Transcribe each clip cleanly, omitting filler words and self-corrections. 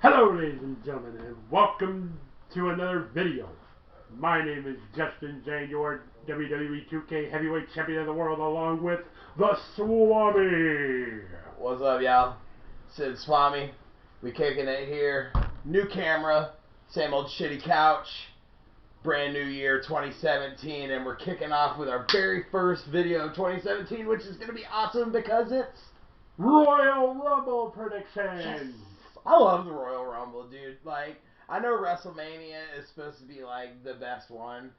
Hello ladies and gentlemen, and welcome to another video. My name is Justin Zane, your WWE 2K Heavyweight Champion of the World, along with the Swami. What's up, y'all? Sid Swami. We kicking it here. New camera, same old shitty couch. Brand new year 2017, and we're kicking off with our very first video of 2017, which is going to be awesome because it's Royal Rumble predictions. Yes. I love the Royal Rumble, dude. Like, I know WrestleMania is supposed to be like the best one,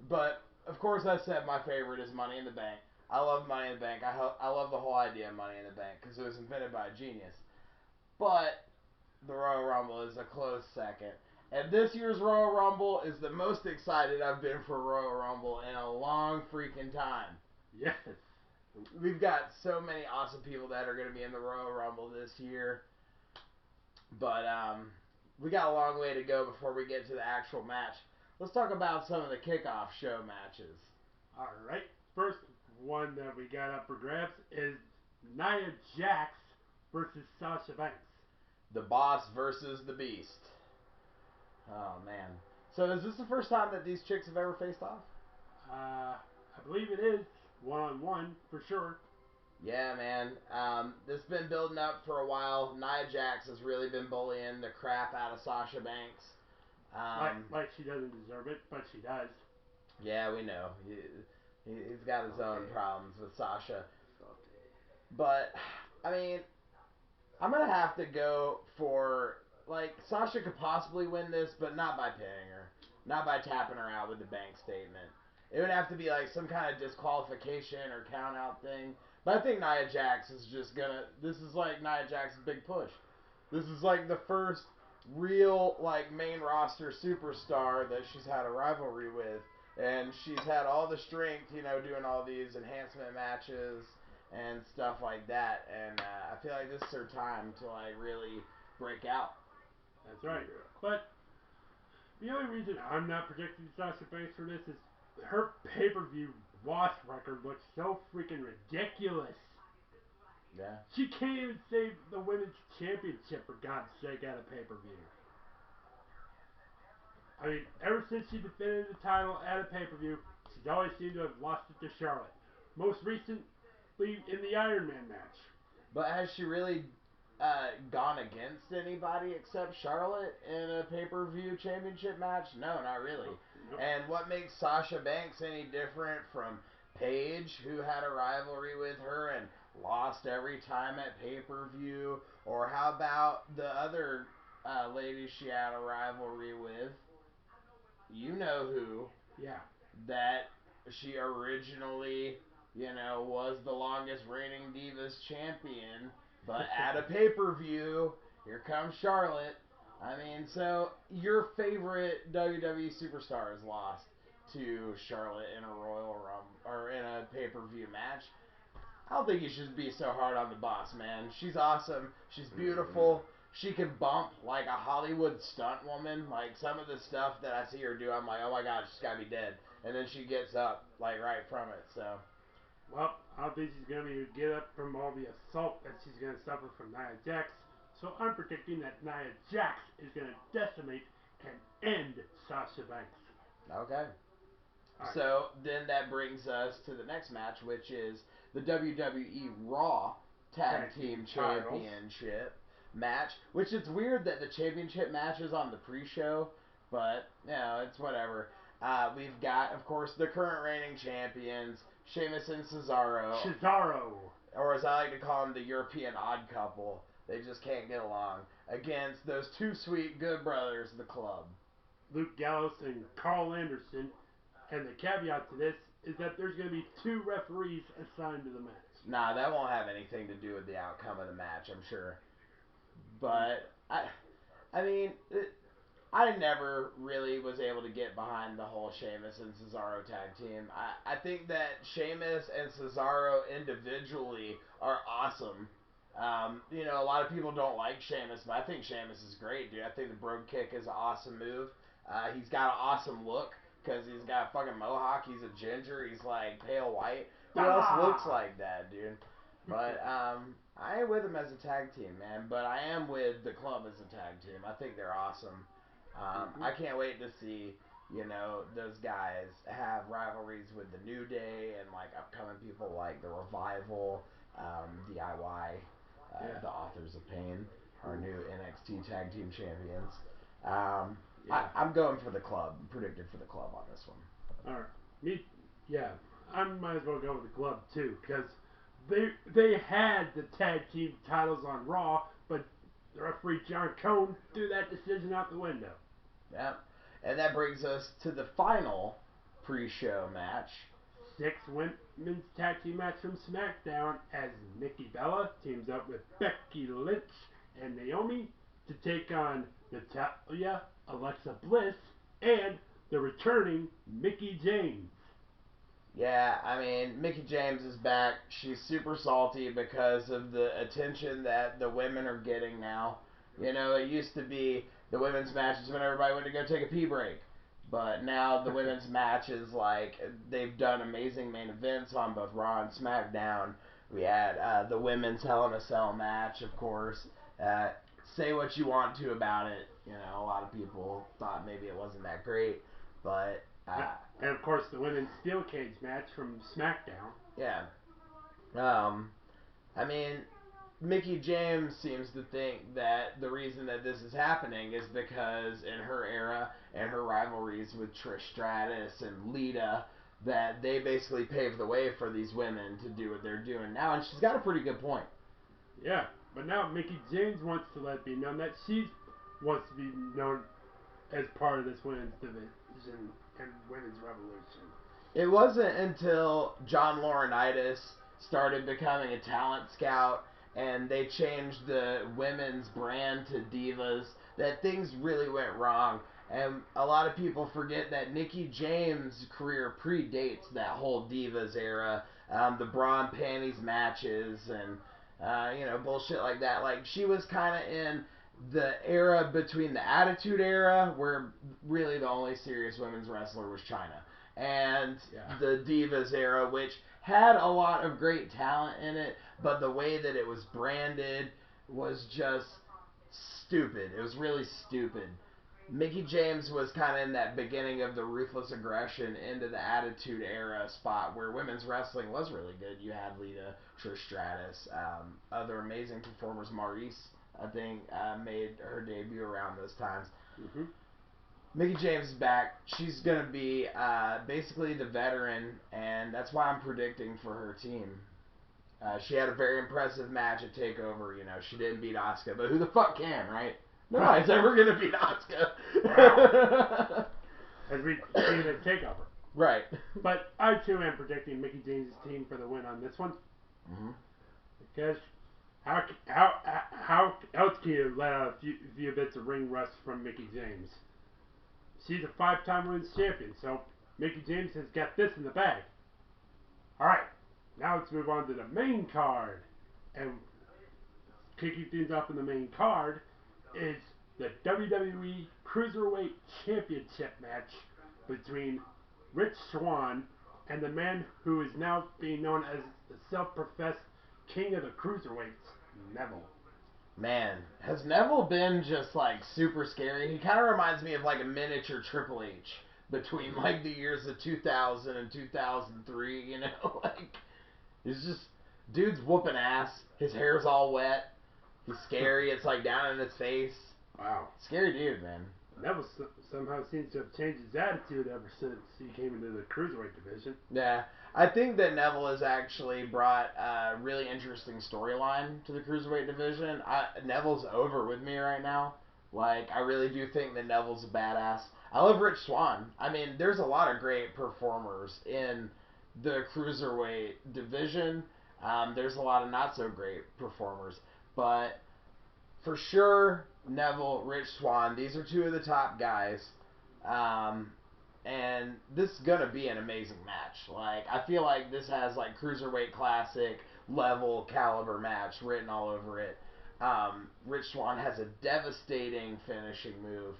but of course I said my favorite is Money in the Bank. I love Money in the Bank. I love the whole idea of Money in the Bank because it was invented by a genius. But the Royal Rumble is a close second. And this year's Royal Rumble is the most excited I've been for Royal Rumble in a long freaking time. Yes. We've got so many awesome people that are going to be in the Royal Rumble this year. But we got a long way to go before we get to the actual match. Let's talk about some of the kickoff show matches. Alright, first one that we got up for grabs is Nia Jax versus Sasha Banks. The Boss versus the Beast. Oh, man. So is this the first time that these chicks have ever faced off? I believe it is. One-on-one, for sure. Yeah, man. This has been building up for a while. Nia Jax has really been bullying the crap out of Sasha Banks. Like she doesn't deserve it, but she does. Yeah, we know. He's got his own problems with Sasha. But, I mean, I'm going to have to go for, like, Sasha could possibly win this, but not by pinning her. Not by tapping her out with the bank statement. It would have to be, like, some kind of disqualification or count-out thing. But I think Nia Jax is just going to... This is, like, Nia Jax's big push. This is, like, the first real, like, main roster superstar that she's had a rivalry with. And she's had all the strength, you know, doing all these enhancement matches and stuff like that, and I feel like this is her time to like really break out. That's right. But the only reason I'm not predicting Sasha Banks for this is her pay-per-view loss record looks so freaking ridiculous. Yeah. She can't even save the women's championship, for God's sake, at a pay-per-view. I mean, ever since she defended the title at a pay-per-view, she's always seemed to have lost it to Charlotte. Most recently in the Iron Man match. But has she really gone against anybody except Charlotte in a pay-per-view championship match? No, not really. Nope. And what makes Sasha Banks any different from Paige, who had a rivalry with her and lost every time at pay-per-view? Or how about the other lady she had a rivalry with? You know who. Yeah. That she originally, you know, was the longest reigning Divas champion, but at a pay-per-view, here comes Charlotte. I mean, so your favorite WWE superstar is lost to Charlotte in a Royal Rumble or in a pay-per-view match. I don't think you should be so hard on the boss, man. She's awesome. She's beautiful. She can bump like a Hollywood stunt woman. Like some of the stuff that I see her do, I'm like, oh my god, she's gotta be dead. And then she gets up like right from it. So, Well, I don't think she's going to be able to get up from all the assault that she's going to suffer from Nia Jax. So I'm predicting that Nia Jax is going to decimate and end Sasha Banks. okay. Right. So then that brings us to the next match, which is the WWE Raw Tag Team Championship match. Which it's weird that the championship match is on the pre-show, but you know, it's whatever. We've got, of course, the current reigning champions, Sheamus and Cesaro. or as I like to call them, the European Odd Couple. They just can't get along against those two sweet good brothers, the Club. Luke Gallows and Carl Anderson. And the caveat to this is that there's going to be 2 referees assigned to the match. Nah, that won't have anything to do with the outcome of the match, I'm sure. But I mean, I never really was able to get behind the whole Sheamus and Cesaro tag team. I think that Sheamus and Cesaro individually are awesome. You know, a lot of people don't like Sheamus, but I think Sheamus is great, dude. I think the Brogue Kick is an awesome move. He's got an awesome look because he's got a fucking mohawk. He's a ginger. He's like pale white. Who else looks like that, dude? But I ain't with them as a tag team, man, but I am with the club as a tag team. I think they're awesome. I can't wait to see, those guys have rivalries with the New Day and like upcoming people like the Revival, DIY, the Authors of Pain, our new NXT tag team champions. I'm going for the club. I'm predicting for the club on this one. All right, I might as well go with the club too because they had the tag team titles on Raw, but the referee John Cone threw that decision out the window. Yeah, and that brings us to the final pre-show match. 6 women's tag team match from SmackDown as Nikki Bella teams up with Becky Lynch and Naomi to take on Natalya, Alexa Bliss, and the returning Mickie James. Yeah, I mean, Mickie James is back. She's super salty because of the attention that the women are getting now. It used to be the women's matches when everybody went to go take a pee break. But now the women's matches, like, they've done amazing main events on both Raw and SmackDown. We had the women's Hell in a Cell match, of course. Say what you want to about it. A lot of people thought maybe it wasn't that great. But and of course, the women's steel cage match from SmackDown. Yeah. I mean, Mickie James seems to think that the reason that this is happening is because in her era and her rivalries with Trish Stratus and Lita, that they basically paved the way for these women to do what they're doing now, and she's got a pretty good point. Yeah, but now Mickie James wants to let it be known that she wants to be known as part of this women's division and women's revolution. It wasn't until John Laurinaitis started becoming a talent scout and they changed the women's brand to Divas that things really went wrong. And a lot of people forget that Mickie James' career predates that whole Divas era, the bra and panties matches and bullshit like that. Like, she was kind of in the era between the Attitude Era, where really the only serious women's wrestler was Chyna, and the Divas era, which had a lot of great talent in it, but the way that it was branded was just stupid. It was really stupid. Mickie James was kind of in that beginning of the ruthless aggression into the Attitude Era spot where women's wrestling was really good. You had Lita, Trish Stratus, other amazing performers. Maurice, I think, made her debut around those times. Mm-hmm. Mickie James is back. She's going to be basically the veteran, and that's why I'm predicting for her team. She had a very impressive match at TakeOver. She didn't beat Asuka, but who the fuck can, right? Nobody's ever going to beat Asuka. Wow. As we see the TakeOver. Right. But I, too, am predicting Mickie James' team for the win on this one. Mm-hmm. Because how else can you let out a few bits of ring rust from Mickie James? She's a 5-time women's champion, so Mickie James has got this in the bag. Alright, now let's move on to the main card. And kicking things off in the main card is the WWE Cruiserweight Championship match between Rich Swann and the man who is now being known as the self-professed King of the Cruiserweights, Neville. Man, has Neville been just like super scary? He kind of reminds me of like a miniature Triple H between like the years of 2000 and 2003, like he's just, dude's whooping ass, his hair's all wet, he's scary, it's like down in his face. Wow. Scary dude, man. Neville somehow seems to have changed his attitude ever since he came into the Cruiserweight division. Yeah, I think that Neville has actually brought a really interesting storyline to the Cruiserweight division. Neville's over with me right now. Like, I really do think that Neville's a badass. I love Rich Swann. I mean, there's a lot of great performers in the Cruiserweight division. There's a lot of not so great performers. But for sure, Neville, Rich Swann, these are two of the top guys. And this is going to be an amazing match. Like, I feel like this has, like, Cruiserweight Classic level caliber match written all over it. Rich Swann has a devastating finishing move.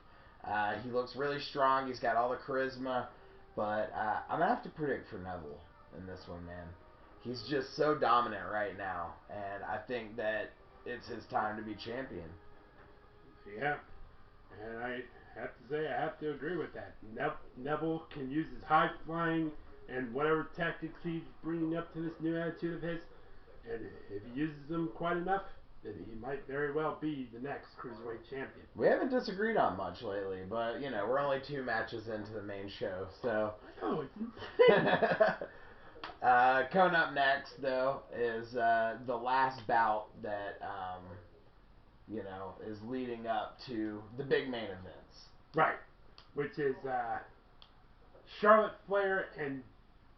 He looks really strong. He's got all the charisma. But I'm going to have to predict for Neville in this one, man. he's just so dominant right now, and I think that it's his time to be champion. Yeah, and I have to say I have to agree with that. Neville can use his high flying and whatever tactics he's bringing up to this new attitude of his, and if he uses them quite enough, then he might very well be the next cruiserweight champion. We haven't disagreed on much lately, but you know we're only 2 matches into the main show, so. Oh, it's insane. Coming up next, though, is the last bout that is leading up to the big main events. Right, which is Charlotte Flair and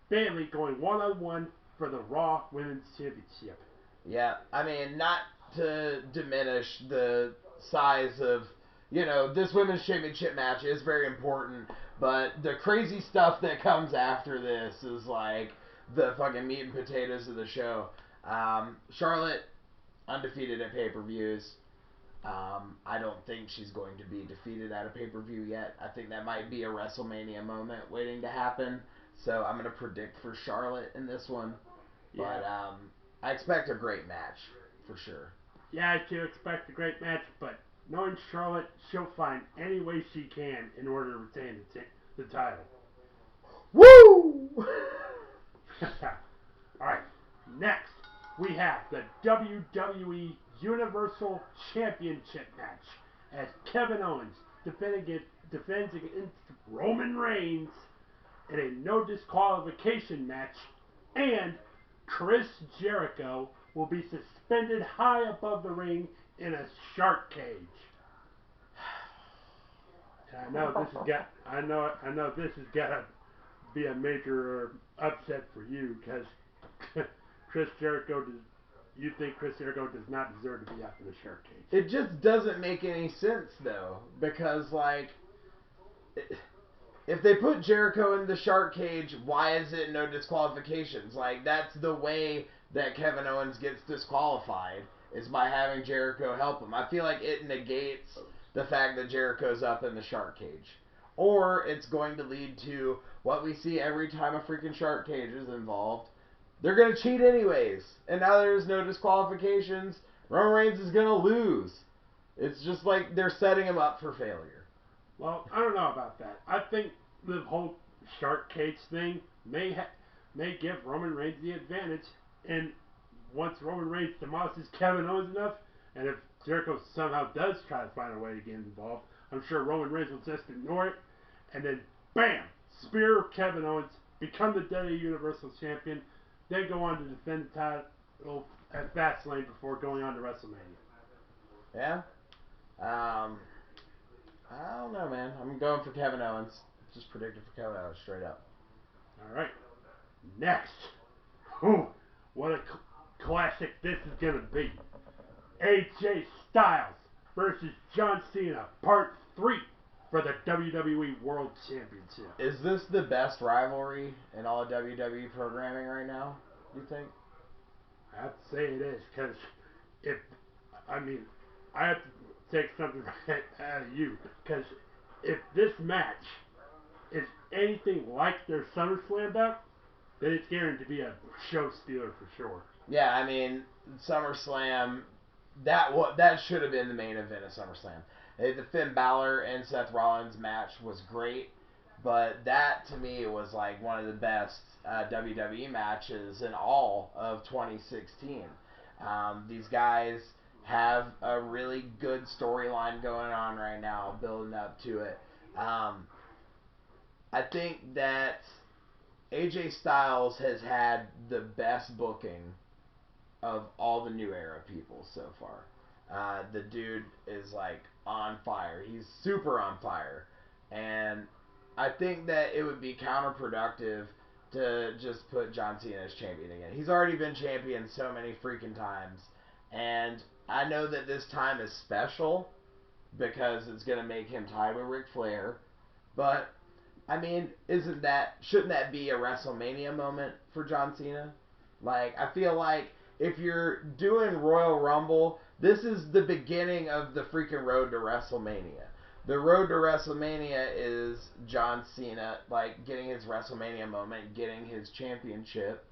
Bayley going one-on-one for the Raw Women's Championship. Yeah, I mean, not to diminish the size of, this Women's Championship match is very important, but the crazy stuff that comes after this is like the fucking meat and potatoes of the show. Charlotte, undefeated at pay-per-views. I don't think she's going to be defeated at a pay-per-view yet. I think that might be a WrestleMania moment waiting to happen. So I'm going to predict for Charlotte in this one. Yeah. But I expect a great match, for sure. Yeah, I do expect a great match, but knowing Charlotte, she'll find any way she can in order to retain the title. Woo! Alright, next we have the WWE Universal Championship match as Kevin Owens defends against Roman Reigns in a no disqualification match, and Chris Jericho will be suspended high above the ring in a shark cage. And I know this has got to be a major upset for you because you think Chris Jericho does not deserve to be up in the shark cage. It just doesn't make any sense though, because if they put Jericho in the shark cage, why is it no disqualifications? Like, that's the way that Kevin Owens gets disqualified, is by having Jericho help him. I feel like it negates the fact that Jericho's up in the shark cage. Or it's going to lead to what we see every time a freaking shark cage is involved. They're going to cheat anyways. And now there's no disqualifications. Roman Reigns is going to lose. It's just like they're setting him up for failure. Well, I don't know about that. I think the whole shark cage thing may give Roman Reigns the advantage. And once Roman Reigns demolishes Kevin Owens enough, and if Jericho somehow does try to find a way to get involved, I'm sure Roman Reigns will just ignore it. And then, bam! Spear Kevin Owens, become the WWE Universal Champion, then go on to defend the title at Fastlane before going on to WrestleMania. Yeah? I don't know, man. I'm going for Kevin Owens. Just predicted for Kevin Owens, straight up. Alright. Next. Ooh, what a classic this is going to be. AJ Styles versus John Cena, Part 3 for the WWE World Championship. Is this the best rivalry in all of WWE programming right now, do you think? I have to say it is, because I have to take something right out of you, because if this match is anything like their SummerSlam bout, then it's guaranteed to be a show stealer for sure. Yeah, I mean, SummerSlam, that should have been the main event of SummerSlam. The Finn Balor and Seth Rollins match was great, but that to me was like one of the best WWE matches in all of 2016. These guys have a really good storyline going on right now, building up to it. I think that AJ Styles has had the best booking of all the new era people so far. The dude is like on fire. He's super on fire. And I think that it would be counterproductive to just put John Cena as champion again. He's already been champion so many freaking times. And I know that this time is special because it's going to make him tie with Ric Flair. But, I mean, shouldn't that be a WrestleMania moment for John Cena? Like, I feel like if you're doing Royal Rumble, this is the beginning of the freaking road to WrestleMania. The road to WrestleMania is John Cena, like, getting his WrestleMania moment, getting his championship.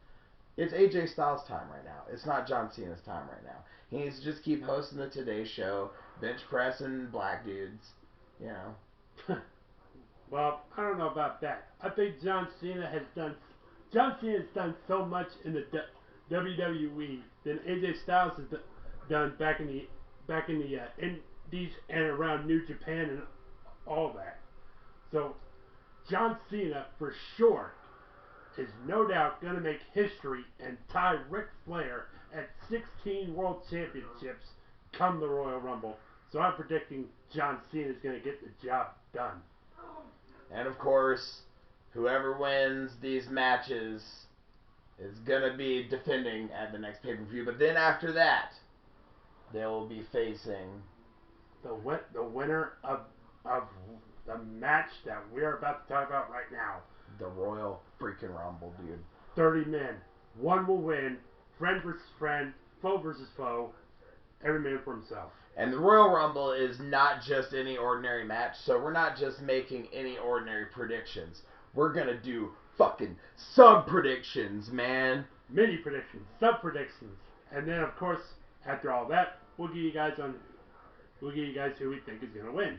It's AJ Styles' time right now. It's not John Cena's time right now. He needs to just keep hosting the Today Show, bench pressing black dudes, you know. Well, I don't know about that. I think John Cena has done so much in the WWE than AJ Styles has done back in the Indies and around New Japan and all that. So John Cena for sure is no doubt going to make history and tie Ric Flair at 16 World Championships come the Royal Rumble. So I'm predicting John Cena is going to get the job done. And of course, whoever wins these matches is going to be defending at the next pay-per-view. But then after that, they will be facing the winner of the match that we're about to talk about right now. The Royal freaking Rumble, dude. 30 men. One will win. Friend versus friend. Foe versus foe. Every man for himself. And the Royal Rumble is not just any ordinary match, so we're not just making any ordinary predictions. We're going to do fucking sub-predictions, man. Mini predictions. Sub-predictions. And then, of course, after all that, we'll give you guys who we think is going to win.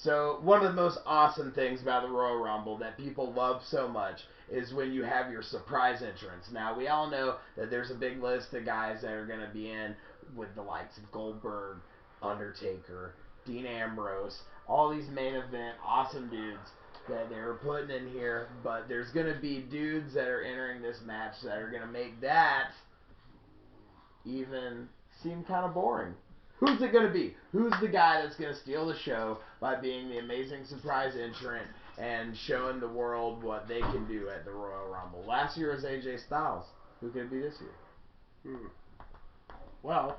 So, one of the most awesome things about the Royal Rumble that people love so much is when you have your surprise entrance. Now, we all know that there's a big list of guys that are going to be in with the likes of Goldberg, Undertaker, Dean Ambrose, all these main event awesome dudes that they're putting in here. But there's going to be dudes that are entering this match that are going to make that even seem kind of boring. Who's it going to be? Who's the guy that's going to steal the show by being the amazing surprise entrant and showing the world what they can do at the Royal Rumble? Last year was AJ Styles. Who could it be this year? Well,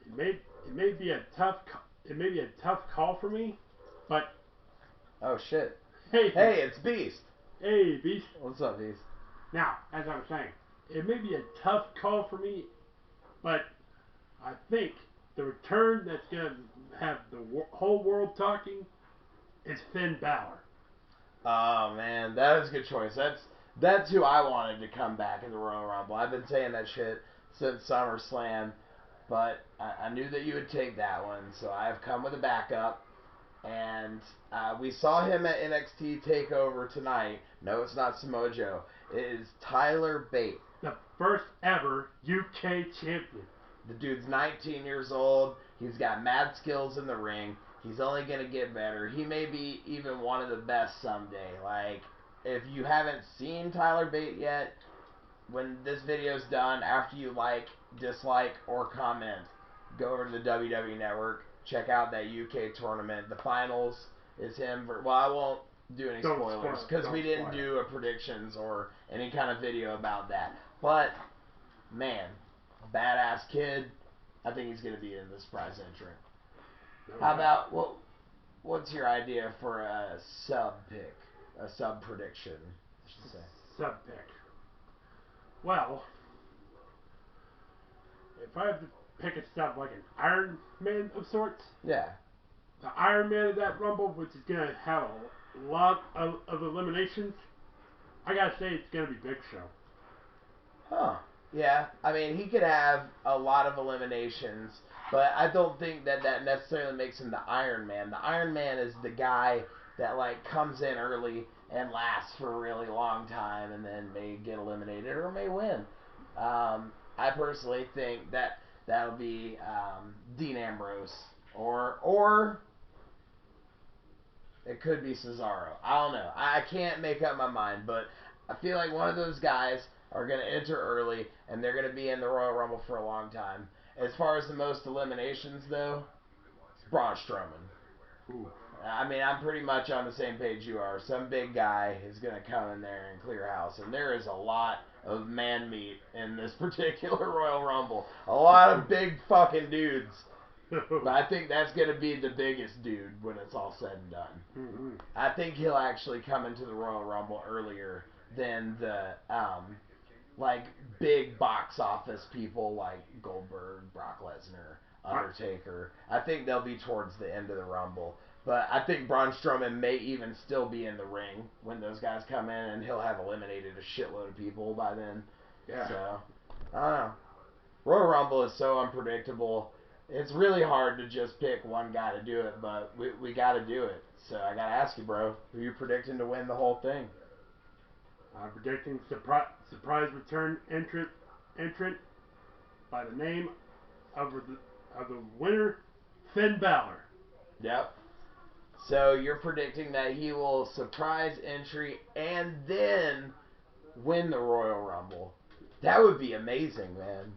it may be a tough call for me, but oh shit! Hey, it's Beast. Hey, Beast. What's up, Beast? Now, as I was saying, it may be a tough call for me, but I think the return that's going to have the whole world talking is Finn Balor. Oh man, that is a good choice. That's who I wanted to come back in the Royal Rumble. I've been saying that shit since SummerSlam, but I knew that you would take that one, so I have come with a backup. And we saw him at NXT TakeOver tonight. No, it's not Samoa Joe. It is Tyler Bate. The first ever UK champion. The dude's 19 years old. He's got mad skills in the ring. He's only going to get better. He may be even one of the best someday. Like, if you haven't seen Tyler Bate yet, when this video's done, after you like, dislike, or comment, go over to the WWE Network. Check out that UK tournament. The finals is him. Well, I won't do any spoilers because we didn't do a predictions or any kind of video about that. But, man, badass kid. I think he's going to be in the surprise entrant. How about, what's your idea for a sub pick? A sub prediction, I should say. Sub pick. Well, if I have to pick a sub like an Iron Man of sorts. Yeah. The Iron Man of that Rumble, which is going to have a lot of eliminations, I got to say it's going to be Big Show. Huh. Yeah. I mean, he could have a lot of eliminations, but I don't think that necessarily makes him the Iron Man. The Iron Man is the guy that, like, comes in early and lasts for a really long time and then may get eliminated or may win. I personally think that that'll be Dean Ambrose or it could be Cesaro. I don't know. I can't make up my mind, but I feel like one of those guys are going to enter early and they're going to be in the Royal Rumble for a long time. As far as the most eliminations, though, it's Braun Strowman. Ooh. I mean, I'm pretty much on the same page you are. Some big guy is going to come in there and clear house. And there is a lot of man meat in this particular Royal Rumble. A lot of big fucking dudes. But I think that's going to be the biggest dude when it's all said and done. Mm-hmm. I think he'll actually come into the Royal Rumble earlier than the, like, big box office people like Goldberg, Brock Lesnar, Undertaker. I think they'll be towards the end of the Rumble. But I think Braun Strowman may even still be in the ring when those guys come in, and he'll have eliminated a shitload of people by then. Yeah. So, I don't know. Royal Rumble is so unpredictable. It's really hard to just pick one guy to do it, but we got to do it. So I got to ask you, bro, who you predicting to win the whole thing? I'm predicting surprise return entrant by the name of the winner, Finn Balor. Yep. So you're predicting that he will surprise entry and then win the Royal Rumble. That would be amazing, man.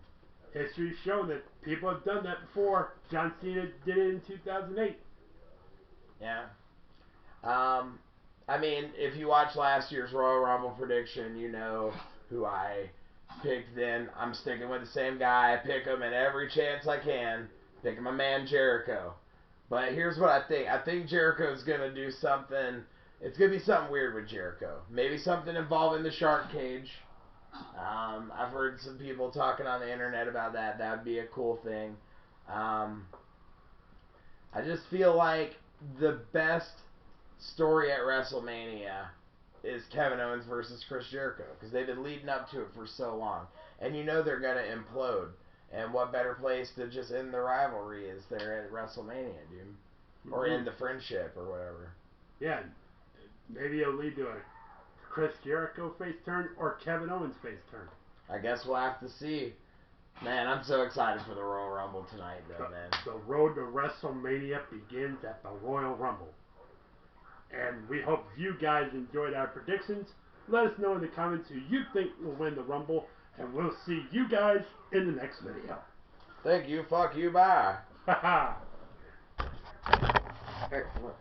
History's shown that people have done that before. John Cena did it in 2008. Yeah. I mean, if you watch last year's Royal Rumble prediction, you know who I picked then. I'm sticking with the same guy. I pick him at every chance I can. Picking my man Jericho. But here's what I think. I think Jericho's going to do something. It's going to be something weird with Jericho. Maybe something involving the shark cage. I've heard some people talking on the internet about that. That would be a cool thing. I just feel like the best story at WrestleMania is Kevin Owens versus Chris Jericho, because they've been leading up to it for so long. And you know they're going to implode. And what better place to just end the rivalry is there at WrestleMania, dude? Or end the friendship or whatever. Yeah, maybe it'll lead to a Chris Jericho face turn or Kevin Owens face turn. I guess we'll have to see. Man, I'm so excited for the Royal Rumble tonight, though, man. The road to WrestleMania begins at the Royal Rumble. And we hope you guys enjoyed our predictions. Let us know in the comments who you think will win the Rumble. And we'll see you guys in the next video. Thank you, fuck you, bye. Haha. Excellent.